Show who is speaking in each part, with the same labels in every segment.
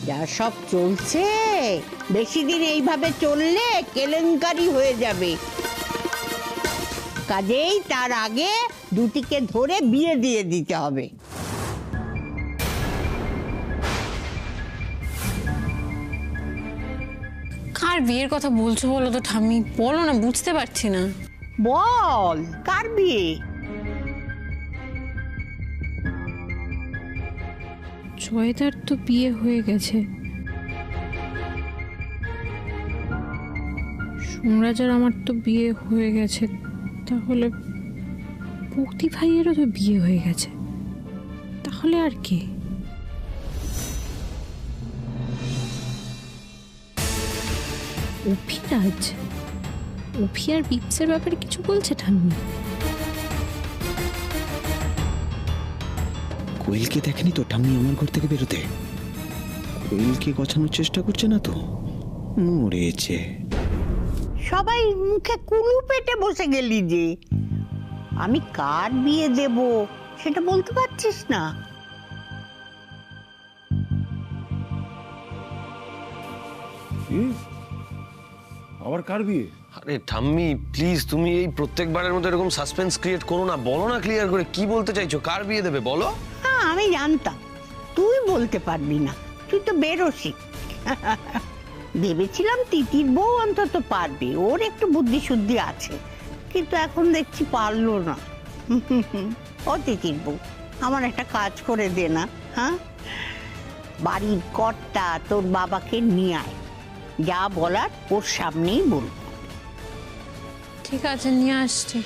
Speaker 1: যা সব চলছে, বেশি দিন এইভাবে চললে কেলেঙ্কারি হয়ে যাবে। কাজেই তার আগে দুটিকে ধরে বিয়ে দিয়ে দিতে হবে।
Speaker 2: কার বিয়ের কথা বলছো বলো তো ঠাম্মি, বলো না, বুঝতে পারছি না।
Speaker 1: বল, কার বিয়ে?
Speaker 2: জয়দার তো বিয়ে হয়ে গেছে, সোমরাজ আর আমার তো বিয়ে হয়ে গেছে, তাহলে ভক্তি ভাইয়েরও তো বিয়ে হয়ে গেছে, তাহলে আর কে? অভিরাজ? অভি আর বিপসের ব্যাপারে কিছু বলছে ঠাম্মি?
Speaker 3: কোয়েলকে দেখেনি তো ঠাম্মি আমার ঘর থেকে বেরোতে? কোয়েলকে গছানোর চেষ্টা করছে না তো? মরেছে।
Speaker 1: সবাই মুখে কুলু পেটে বসে গেলি যে। আমি কার বিয়ে দেব সেটা বলতে পারছিস না?
Speaker 4: আবার কার বিয়ে?
Speaker 5: আরে ঠাম্মি প্লিজ, তুমি এই প্রত্যেকবারের মতো এরকম সাসপেন্স ক্রিয়েট করো না। বলো না ক্লিয়ার করে কি বলতে চাইছো, কার বিয়ে দেবে বলো।
Speaker 1: হ্যাঁ, আমি জানতাম তুই বলতে পারবি না, তুই তো বেরোসি। ভেবেছিলাম তিতির বউ অন্তত পারবে, ওর একটু বুদ্ধি শুদ্ধি আছে, কিন্তু এখন দেখছি পারলো না। ও তিতির বউ, আমার একটা কাজ করে দে না। হ্যাঁ, বাড়ির কর্তা তোর বাবাকে নিয়ে আয়, যা বলার ওর সামনেই বল।
Speaker 2: ঠিক আছে, নিয়ে আসছি।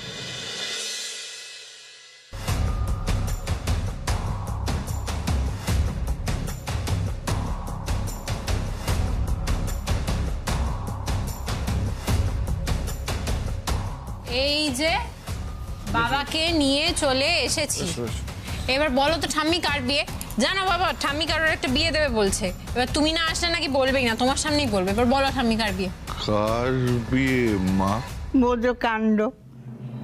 Speaker 2: এই যে বাবাকে নিয়ে চলে এসেছি। এবার বলো তো ঠাম্মি কার বিয়ে? জানো বাবা, ঠাম্মি কারোর একটা বিয়ে দেবে বলছে। এবার তুমি না আসলে নাকি বলবেই না, তোমার সামনেই বলবে। এবার বলো ঠাম্মি কার বিয়ে?
Speaker 4: কার বিয়ে মা?
Speaker 1: বোঝো কাণ্ড,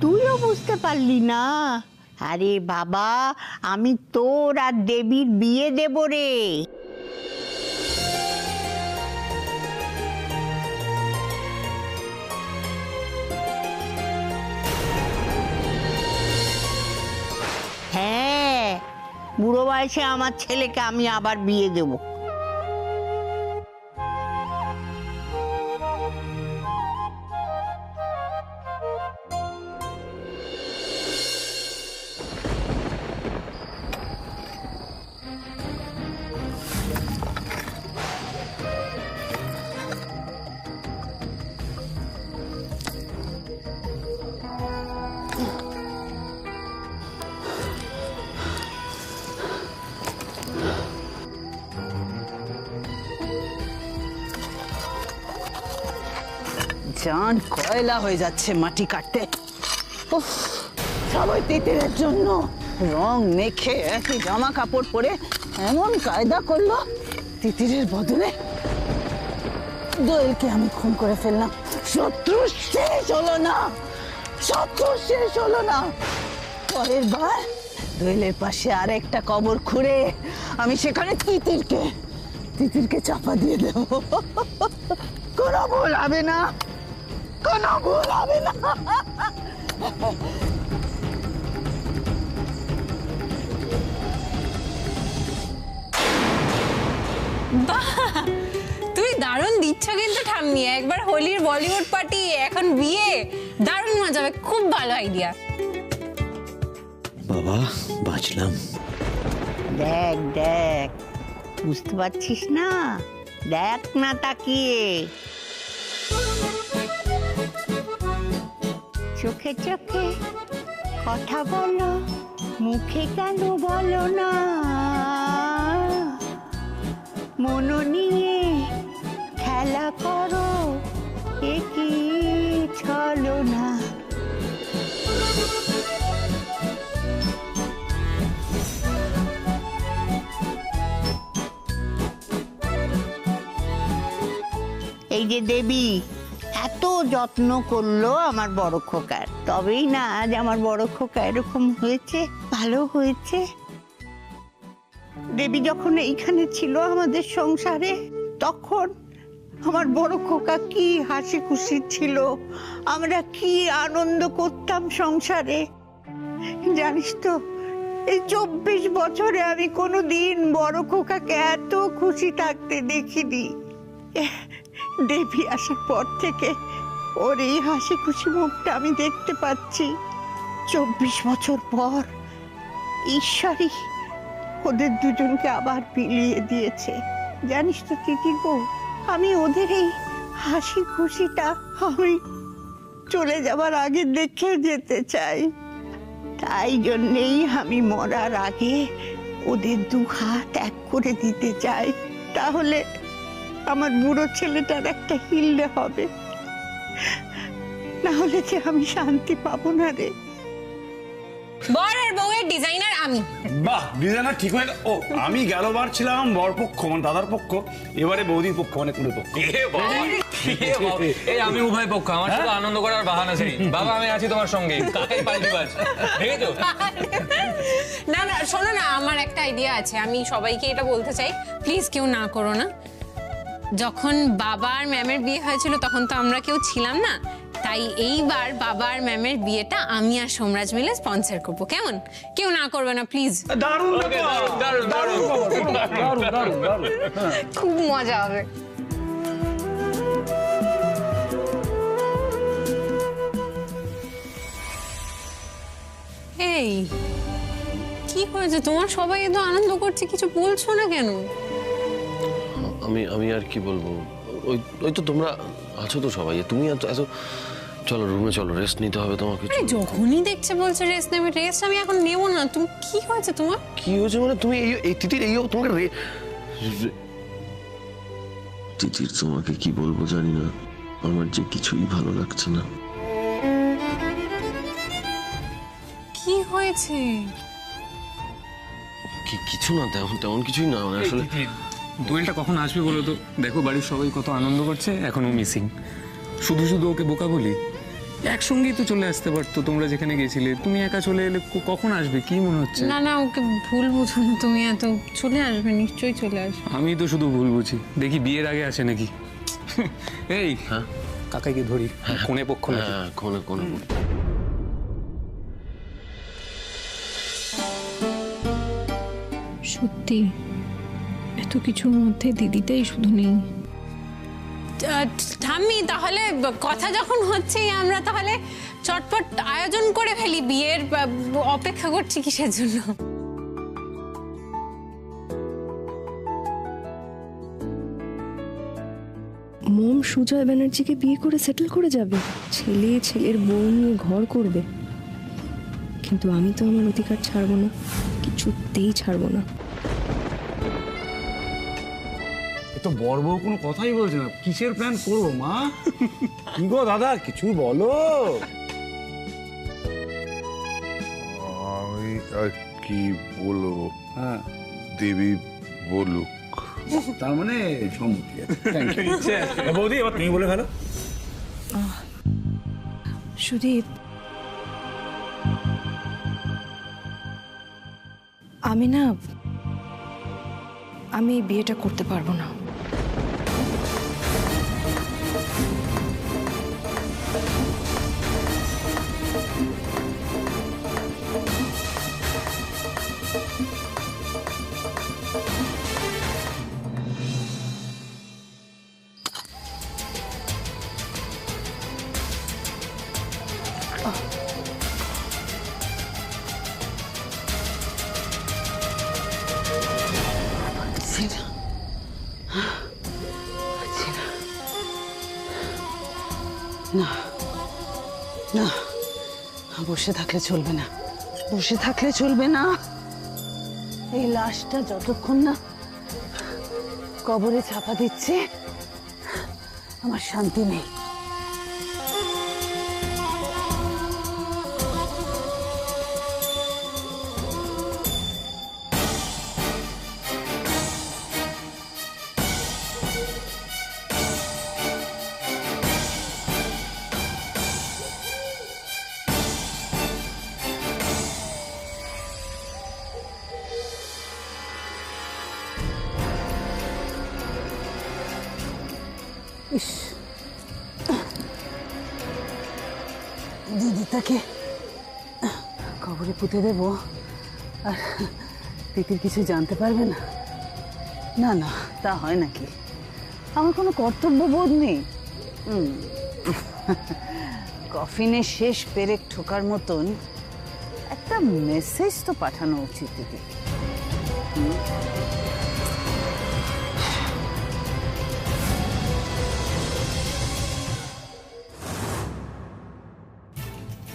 Speaker 1: তুইও বুঝতে পারলি না? আরে বাবা, আমি তোর আর দেবীর বিয়ে দেব রে। হ্যাঁ, বুড়ো বয়সে আমার ছেলেকে আমি আবার বিয়ে দেব।
Speaker 6: জান কয়লা হয়ে যাচ্ছে মাটি কাটতে। উফ, সবাই তিতিরের জন্য রং মেখে একই জামা কাপড় পরে এমন কায়দা করলো। তিতিরের বদলে দোয়েলকে আমি খুন করে ফেললাম। শত্রু শেষ হলো না, শত্রু শেষ হলো না। পরের বার দোয়েলের পাশে আরেকটা কবর খুঁড়ে আমি সেখানে তিতিরকে চাপা দিয়ে দেব। কোনো ভুল হবে না, কোনো ভুল হবে না।
Speaker 2: বাহ, তুমি দারুণ দিচ্ছ কিন্তু ঠাম্মি। একবার হোলির বলিউড পার্টি, এখন বিয়ে, দারুণ মজা হবে, খুব ভালো আইডিয়া।
Speaker 3: বাবা বাঁচলাম।
Speaker 1: দেখ দেখ, বুঝতে পারছিস না? দেখ না তাকিয়ে, চোখে চোখে কথা বলো, মুখে কেন বলো না? মন নিয়ে খেলা করো, এ কি ছলনা? এই যে দেবী এত যত্ন করলো আমার বড় খোকার, তবেই না আজ আমার বড় খোকা এরকম হয়েছে, ভালো হয়েছে। দেবী যখন এইখানে ছিল আমাদের সংসারে, তখন আমার বড় খোকা কি হাসি খুশি ছিল, আমরা কি আনন্দ করতাম সংসারে। জানিস তো, এই 24 বছরে আমি কোনোদিন বড় খোকাকে এত খুশি থাকতে দেখিনি। দেবী আসার পর থেকে ওর এই হাসি খুশি মুখটা আমি দেখতে পাচ্ছি। 24 বছর পর ঈশ্বরই ওদের দুজনকে আবার মিলিয়ে দিয়েছে। জানিস তো তিতির বউ, আমি ওদের এই হাসি খুশিটা আমি চলে যাবার আগে দেখে যেতে চাই। তাই জন্যেই আমি মরার আগে ওদের 2 হাত এক করে দিতে চাই। তাহলে আমার বুড়ো ছেলেটার একটা হিল্লে হবে, না হলে যে আমি শান্তি পাবো না রে।
Speaker 2: বর আর বউয়ের ডিজাইনার আমি।
Speaker 7: বাহ, ডিজাইনার ঠিক হয়ে গেল। ও, আমি গেলবার ছিলাম বর পক্ষ মানে দাদার পক্ষ, এবারে বৌদির পক্ষ মানে কুড়ে পক্ষ।
Speaker 8: এই আমি উভয় পক্ষ, আমার শুধু আনন্দ করার বাহানা চাই। বাবা আমি আছি তোমার সঙ্গে, কাকাই পাল্টি বাজ, দেখেছো?
Speaker 2: না না শোনো না, আমার একটা আইডিয়া আছে, আমি সবাইকে এটা বলতে চাই, প্লিজ কেউ না করো না। যখন বাবা আর ম্যামের বিয়ে হয়েছিল তখন তো আমরা কেউ ছিলাম না, তাই এইবার বাবা আর ম্যামের বিয়েটা আমি আর সোমরাজ মিলে স্পন্সর করবো, কেমন? কেউ না করবে না প্লিজ।
Speaker 7: দারুণ
Speaker 8: দারুণ দারুণ
Speaker 2: খুব মজা হবে। এই কি হয়েছে তোমার? সবাই এত আনন্দ করছে, কিছু বলছো না কেন?
Speaker 5: আমি আর কি বলবো, ওই তো তোমরা আছো তো সবাই, তুমি এত চলো রুমে চলো, রেস্ট নিতে হবে তোমাকে।
Speaker 2: যখনই দেখছে বলছে রেস্ট নেবে, রেস্ট আমি এখন নেবো না। তুমি কি হয়েছে তোমার?
Speaker 5: কি হয়েছে মানে তুমি এই তিতির তোমাকে তিতির তোমাকে কি বলবো জানি না, আমার যে কিছুই ভালো লাগছে না।
Speaker 2: কি হয়েছে?
Speaker 5: কিছু না, তেমন কিছুই না, মানে আসলে
Speaker 8: দোয়েলটা কখন আসবে বলো তো? দেখো বাড়ির সবাই কত আনন্দ করছে, এখনো মিসিং। শুধু শুধু ওকে বোকা বলি? একসঙ্গেই তো চলে আসতে পারতো, তোমরা যেখানে গেছিলে। তুমি একা চলে এলে কখন আসবে কি মনে হচ্ছে?
Speaker 2: না না, ওকে ভুল বুঝো না তুমি, এত চলে আসবে, নিশ্চয়ই চলে আসবে।
Speaker 8: আমি তো শুধু ভুল বুঝি, দেখি বিয়ের আগে আসে নাকি। এই
Speaker 5: হ্যাঁ
Speaker 8: কাকাইকে ধরি, কোণে পক্ষ নাকি?
Speaker 5: হ্যাঁ কোনে
Speaker 2: সত্যি এত কিছুর মধ্যে দিদিটাই শুধু নেই। ঠাম্মি, তাহলে কথা যখন হচ্ছেই আমরা তাহলে চটপট আয়োজন করে ফেলি বিয়ের। অপেক্ষা করছি কিসের জন্য?
Speaker 9: মম সুজয় ব্যানার্জিকে বিয়ে করে সেটেল করে যাবে, ছেলের বউ নিয়ে ঘর করবে। কিন্তু আমি তো আমার অধিকার ছাড়বো না, কিছুতেই ছাড়বো না।
Speaker 7: তো বর বউ কোনো কথাই বলছে না, কিসের প্ল্যান করবো মা? কি গো দাদা, কিছু বলো।
Speaker 4: আমি আর কি বলবো,
Speaker 7: হ্যাঁ
Speaker 4: দেবী বলুক।
Speaker 7: তার মানে সম্মতি আছে। Thank you. বৌদি এবার তুমি বলে ফেলো।
Speaker 9: সুদীপ, আমি এই বিয়েটা করতে পারবো না।
Speaker 6: না না, বসে থাকলে চলবে না, বসে থাকলে চলবে না। এই লাশটা যতক্ষণ না কবরে চাপা দিচ্ছে আমার শান্তি নেই। ইস, দিদিটাকে কবরে পুঁতে দেবো আর তিতির কিছু জানতে পারবে না? না না, তা হয় নাকি? আমার কোনো কর্তব্য বোধ নেই। কফিনে শেষ পেরেক ঠোকার মতন একটা মেসেজ তো পাঠানো উচিত দিদি।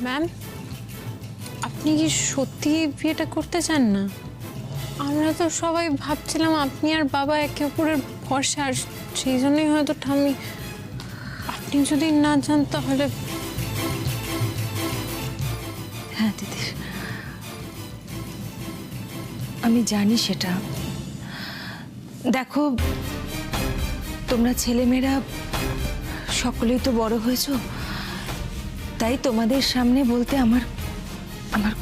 Speaker 2: ম্যাম, আপনি কি সত্যি বিয়েটা করতে চান না? আমরা তো সবাই ভাবছিলাম আপনি আর বাবা একে অপরের ভরসা, আর সেই জন্যই হয়তো ঠাম্মি। আপনি যদি না চান তাহলে।
Speaker 9: হ্যাঁ দিদি, আমি জানি সেটা। দেখো, তোমরা ছেলেমেয়েরা সকলেই তো বড় হয়েছো, তাই তোমাদের সামনে বলতে আমার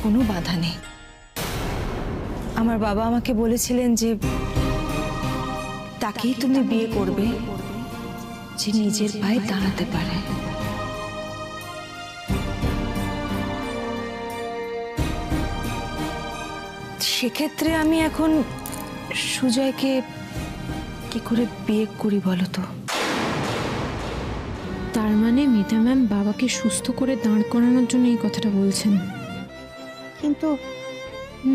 Speaker 9: কোনো বাধা নেই। আমার বাবা আমাকে বলেছিলেন যে তাকেই তুমি বিয়ে করবে যে নিজের পায়ে দাঁড়াতে পারে। সেক্ষেত্রে আমি এখন সুজয়কে কি করে বিয়ে করি বলো তো?
Speaker 2: তার মানে মিতা ম্যাম বাবাকে সুস্থ করে দাঁড় করানোর জন্য এই কথাটা বলছেন।
Speaker 1: কিন্তু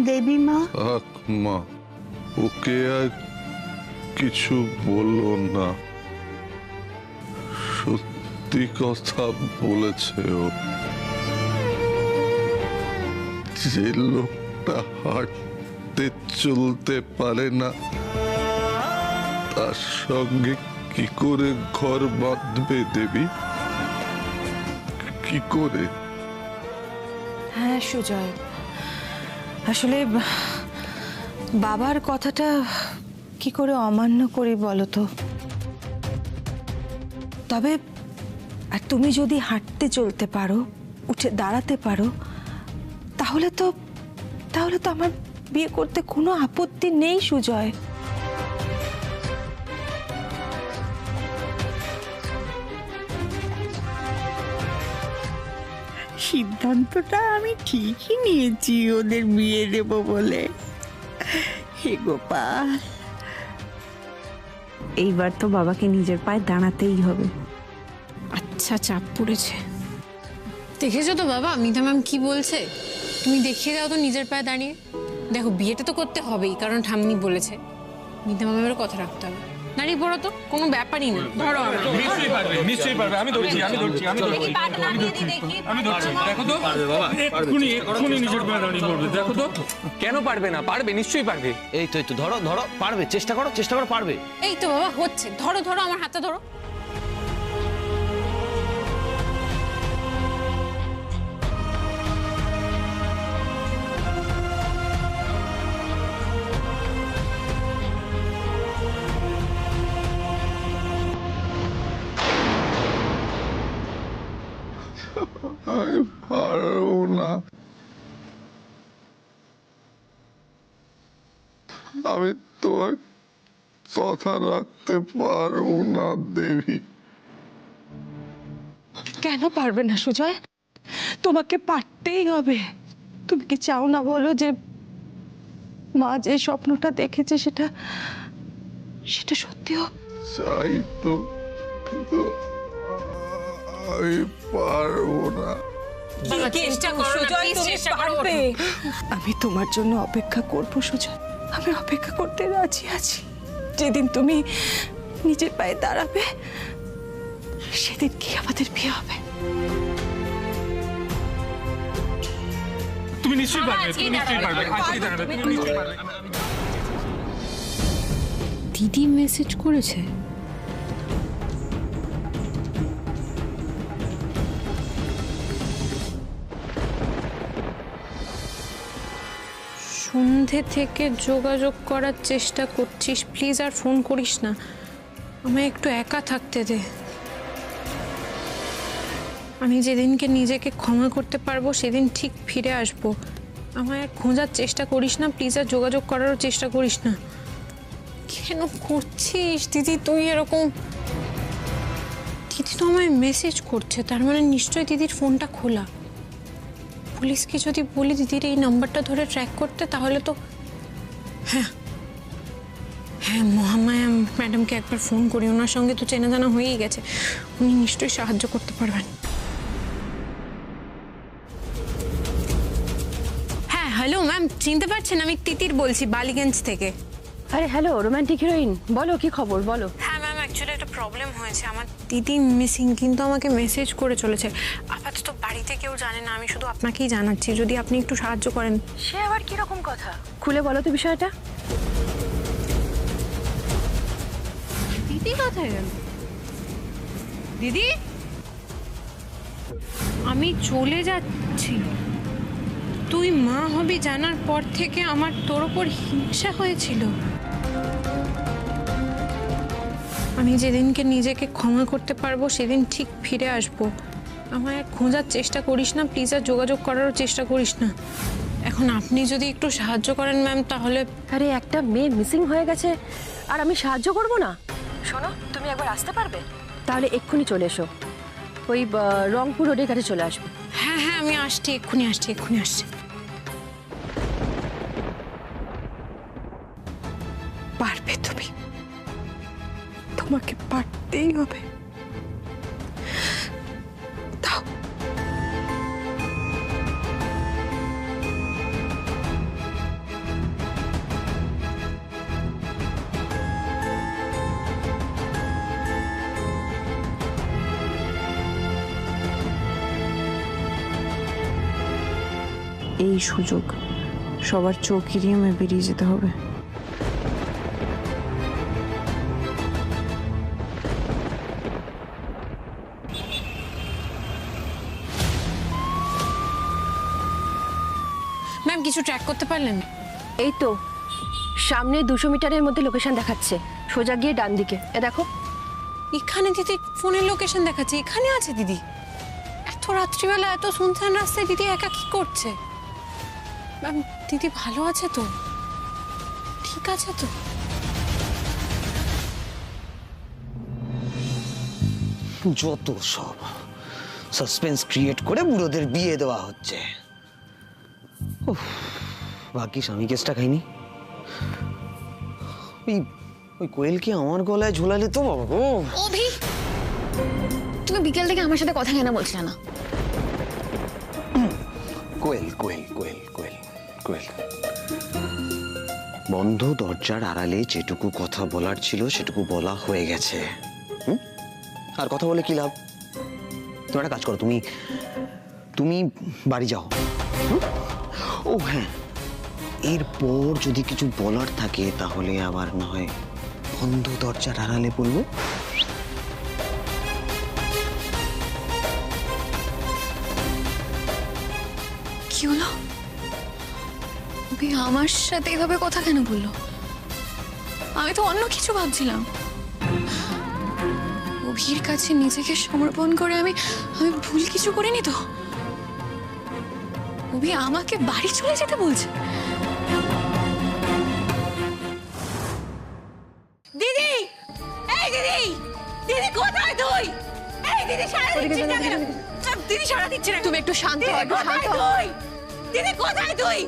Speaker 1: দেবী মা,
Speaker 4: থাক মা, ওকে আর কিছু বললো না। সত্যি কথা বলেছে ও। যে লোকটা হাঁটতে চলতে পারে না, তার সঙ্গে কি করে ঘর বাঁধবে দেবী? কি করে?
Speaker 9: হ্যাঁ সুজয়, আসলে বাবার কথাটা কি করে অমান্য করি বলো তো? তবে আর তুমি যদি হাঁটতে চলতে পারো, উঠে দাঁড়াতে পারো, তাহলে তো আমার বিয়ে করতে কোনো আপত্তি নেই সুজয়।
Speaker 1: সিদ্ধান্তটা আমি ঠিকই নিয়েছি ওদের বিয়ে দেব বলে। হে গোপাল,
Speaker 10: এইবার তো বাবাকে নিজের পায়ে দাঁড়াতেই হবে।
Speaker 2: আচ্ছা, চাপ পড়েছে। দেখেছো তো বাবা মিতা ম্যাম কি বলছে? তুমি দেখিয়ে দাও তো নিজের পায়ে দাঁড়িয়ে। দেখো, বিয়েটা তো করতে হবেই, কারণ ঠাম্মি বলেছে। মিতা ম্যামেরও কথা রাখতে হবে। দাঁড়িয়ে পড়ো তো, কোনো ব্যাপারই না। ধরো,
Speaker 8: নিশ্চয়ই পারবে। আমি ধরছি। দেখো তো, এক্ষুনি নিজের পায়ে দাঁড়িয়ে পড়বে। দেখো তো, কেন পারবে না? পারবে, নিশ্চয়ই পারবে।
Speaker 5: এই তো ধরো, পারবে। চেষ্টা করো, পারবে।
Speaker 2: এই তো বাবা হচ্ছে। ধরো, আমার হাতটা ধরো।
Speaker 4: আমি পারবো না। আমি তোমার কথা রাখতে পারবো না দেবী।
Speaker 9: কেন পারবে না সুজয়? তোমাকে পারতেই হবে। তুমি কি চাও না বলো যে মা যে স্বপ্নটা দেখেছে সেটা সত্যি হোক?
Speaker 4: চাই তো, কিন্তু আমি পারবো না।
Speaker 2: চেষ্টা করো সুজয়, তুমি পারবে।
Speaker 9: আমি তোমার জন্য অপেক্ষা করব সুজয়। আমি অপেক্ষা করতে রাজি আছি। যেদিন তুমি নিজের পায়ে দাঁড়াবে সেদিন কি আমাদের বিয়ে হবে।
Speaker 8: তুমি নিশ্চয়ই পারবে।
Speaker 2: দিদি মেসেজ করেছে। সন্ধে থেকে যোগাযোগ করার চেষ্টা করছিস, প্লিজ আর ফোন করিস না। আমায় একটু একা থাকতে দে। আমি যেদিনকে নিজেকে ক্ষমা করতে পারবো সেদিন ঠিক ফিরে আসবো। আমায় আর খোঁজার চেষ্টা করিস না, প্লিজ আর যোগাযোগ করারও চেষ্টা করিস না। কেন করছিস দিদি তুই এরকম? তো আমায় মেসেজ করছে, তার মানে নিশ্চয়ই দিদির ফোনটা খোলা। পুলিশকে যদি বলি দিদির এই নাম্বারটা ধরে ট্র্যাক করতে, তাহলে তো হ্যাঁ হ্যাঁ মহামায়া ম্যাডামকে একবার ফোন করি, ওনার সঙ্গে তো চেনা জানা হয়েই গেছে, উনি নিশ্চয়ই সাহায্য করতে পারবেন। হ্যাঁ হ্যালো ম্যাম, চিনতে পারছেন? আমি তিতির বলছি বালিগঞ্জ থেকে।
Speaker 9: আরে হ্যালো রোমান্টিক হিরোইন, বলো কি খবর বলো।
Speaker 2: হ্যাঁ ম্যাম, অ্যাকচুয়ালি একটা প্রবলেম হয়েছে, আমার দিদি মিসিং, কিন্তু আমাকে মেসেজ করে চলেছে। আপাতত বাড়িতে কেউ জানে না, আমি শুধু আপনাকেই জানাচ্ছি, যদি আপনি একটু সাহায্য করেন।
Speaker 9: সে আবার কিরকম কথা, খুলে বলো তো বিষয়টা।
Speaker 2: দিদি কোথায় গেল? দিদি, আমি চলে যাচ্ছি। তুই মা হবি জানার পর থেকে আমার তোর ওপর হিংসা হয়েছিল। আমি যেদিনকে নিজেকে ক্ষমা করতে পারবো সেদিন ঠিক ফিরে আসবো। আমায় খোঁজার চেষ্টা করিস না প্লিজ, আর যোগাযোগ করারও চেষ্টা করিস না। এখন আপনি যদি একটু সাহায্য করেন ম্যাম তাহলে।
Speaker 9: আরে একটা মেয়ে মিসিং হয়ে গেছে আর আমি সাহায্য করব না? শোনো, তুমি একবার আসতে পারবে? তাহলে এক্ষুনি চলে এসো, ওই রংপুর রোডের কাছে চলে আসবে।
Speaker 2: হ্যাঁ হ্যাঁ, আমি আসছি, এক্ষুনি আসছি। পারবে তুমি, তোমাকে পারতেই হবে। দাও।
Speaker 10: এই সুযোগ, সবার চোখ এড়িয়ে আমায় বেরিয়ে যেতে হবে।
Speaker 2: ম্যাম, কিছু ট্র্যাক করতে পারলেন?
Speaker 9: এই তো সামনে 200 মিটারের মধ্যে লোকেশন দেখাচ্ছে, সোজা গিয়ে ডান দিকে। এ দেখো,
Speaker 2: এখানে দিদি ফোনের লোকেশন দেখাচ্ছে, এখানে আছে দিদি। এত রাত্রিবেলা এত শুনছেন রাস্তায় দিদি একা কি করছে? ম্যাম, দিদি ভালো আছে তো? ঠিক আছে তো?
Speaker 3: যত সব সাসপেন্স ক্রিয়েট করে বুড়োদের বিয়ে দেওয়া হচ্ছে। উফ, বাকি স্বামী কেসটা খাইনি। ওই কোয়েলকে আমার গলায় ঝোলালে তো বাবা গো।
Speaker 11: অভি, তুমি বিকেল থেকে আমার সাথে কথা কেন বলছিলে না?
Speaker 3: কোয়েল বন্ধ দরজার আড়ালে যেটুকু কথা বলার ছিল সেটুকু বলা হয়ে গেছে। আর কথা বলে কি লাভ? তুমি একটা কাজ করো, তুমি বাড়ি যাও। ও হ্যাঁ, এরপর যদি কিছু বলার থাকে তাহলে আবার না হয় বন্ধ দরজার আড়ালে বলবো।
Speaker 11: কি হলো? অভি আমার সাথে এভাবে কথা কেন বললো? আমি তো অন্য কিছু ভাবছিলাম। অভির কাছে নিজেকে সমর্পণ করে আমি ভুল কিছু করিনি তো? অভি আমাকে বাড়ি চলে যেতে বলছে।
Speaker 6: দিদি, এই দিদি, দিদি কোথায় তুই? এই দিদি সারা দিচ্ছিস না কেন? দিদি সারা দিচ্ছে না।
Speaker 9: তুমি একটু শান্ত হও, একটু শান্ত হও।
Speaker 6: দিদি কোথায় তুই?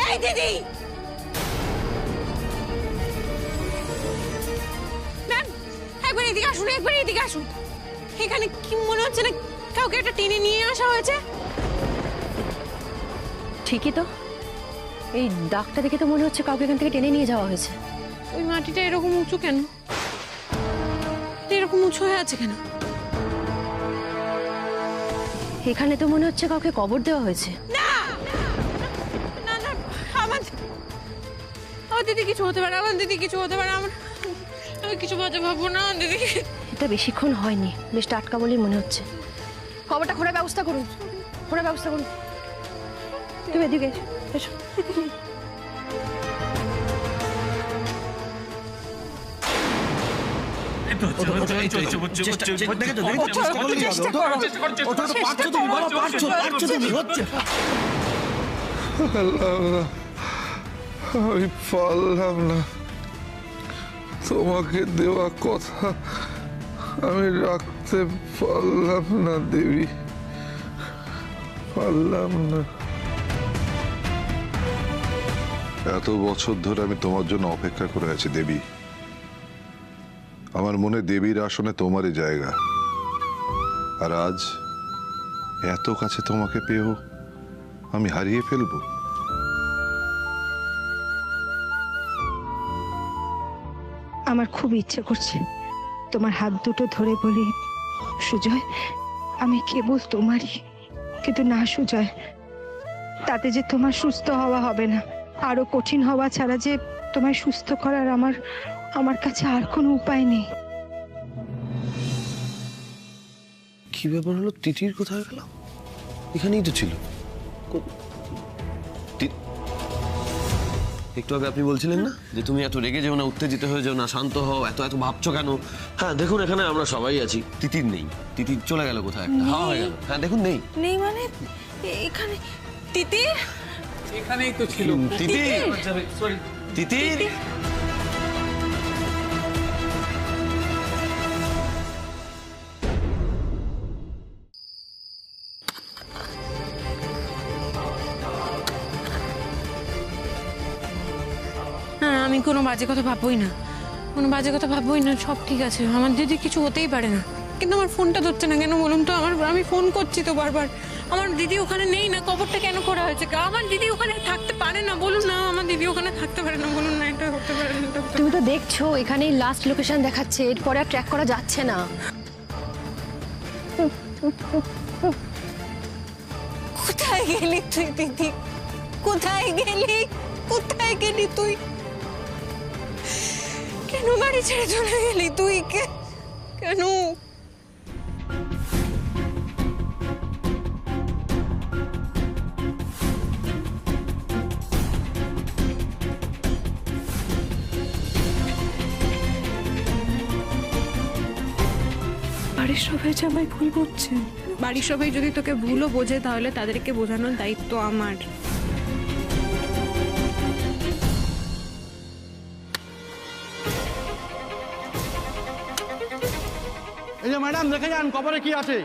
Speaker 6: এই দিদি।
Speaker 2: ম্যাম, একবার এদিকে আসুন। এখানে কি মনে হচ্ছে না কাউকে একটা টেনে নিয়ে আসা হয়েছে?
Speaker 9: ঠিকই তো, এই দাগটা দেখে তো মনে হচ্ছে কাউকে এখান থেকে টেনে নিয়ে যাওয়া হয়েছে।
Speaker 2: ওই মাটিটা এরকম উঁচু কেন? এরকম উঁচু হয়ে আছে কেন?
Speaker 9: এখানে তো মনে হচ্ছে কাউকে কবর দেওয়া হয়েছে।
Speaker 2: না, আমার দিদি কিছু হতে পারে, আমি কিছু বাজে ভাববো না দিদি।
Speaker 9: এটা বেশিক্ষণ হয়নি, বেশ টাটকা বলেই মনে হচ্ছে। খবরটা খোঁড়ার ব্যবস্থা করুন। তুমি এদিকে এসো।
Speaker 4: আমি পারলাম না, তোমাকে দেওয়া কথা আমি রাখতে পারলাম না দেবী, পারলাম না। এত বছর ধরে আমি তোমার জন্য অপেক্ষা করে আছি দেবী। আমার মনে দেবীর আসনে তোমারই জায়গা, আর আজ এত কাছে তোমাকে পেয়েও আমি হারিয়ে ফেলবো?
Speaker 9: আমার খুব ইচ্ছে করছে তোমার হাত দুটো ধরে বলি, সুজয় আমি কেবল তোমারই। কিন্তু না সুজয়, তাতে যে তোমার সুস্থ হওয়া হবে না, আরো কঠিন হওয়া ছাড়া যে তোমায় সুস্থ করার আমার কাছে আর কোনো উপায় নেই।
Speaker 5: কি ব্যাপার হলো? তিতির কোথায় গেল? এখানেই তো ছিল। একটু আগে আপনি বলছিলেন না যে তুমি এত রেগে যেও না, উত্তেজিত হয়ে যাও না, শান্ত হও, এত এত ভাবছো কেন? হ্যাঁ দেখুন, এখানে আমরা সবাই আছি, তিতির নেই। তিতির চলে গেল কোথায়, একটা হাওয়া হয়ে গেল। হ্যাঁ দেখুন, নেই।
Speaker 11: নেই মানে এখানে তিতির
Speaker 8: এখানেই তো ছিল।
Speaker 5: তিতির, তিতির।
Speaker 2: না, আমি কোনো বাজে কথা ভাববই না, কোনো বাজে কথা ভাববই না, সব ঠিক আছে। আমার দিদি কিছু হতেই পারে না। কিন্তু আমার ফোনটা ধরছে না কেন বলুন তো? আমি ফোন করছি তো বারবার। আমার দিদি ওখানে নেই না, কবরটা কেন করা হয়েছে? আমার দিদি ওখানে থাকতে পারে না, বলুন না। আমার দিদি ওখানে থাকতে পারে না, বলুন না। এটা হতে পারে না।
Speaker 9: তুমি তো দেখছো এখানেই লাস্ট লোকেশন দেখাচ্ছে, এরপরে আর ট্র্যাক করা যাচ্ছে না।
Speaker 2: কোথায় গেলি তুই দিদি? কোথায় গেলি? কোথায় গেলি তুই? কেন বাড়ি ছেড়ে চলে গেলি তুই? কেন?
Speaker 9: বাড়ির সবাই যে আমায় ভুল বুঝছে।
Speaker 2: বাড়ির সবাই যদি তোকে ভুলও বোঝে, তাহলে তাদেরকে বোঝানোর দায়িত্ব আমার।
Speaker 12: এই যে ম্যাডাম, দেখে যান কবরে কি আছে।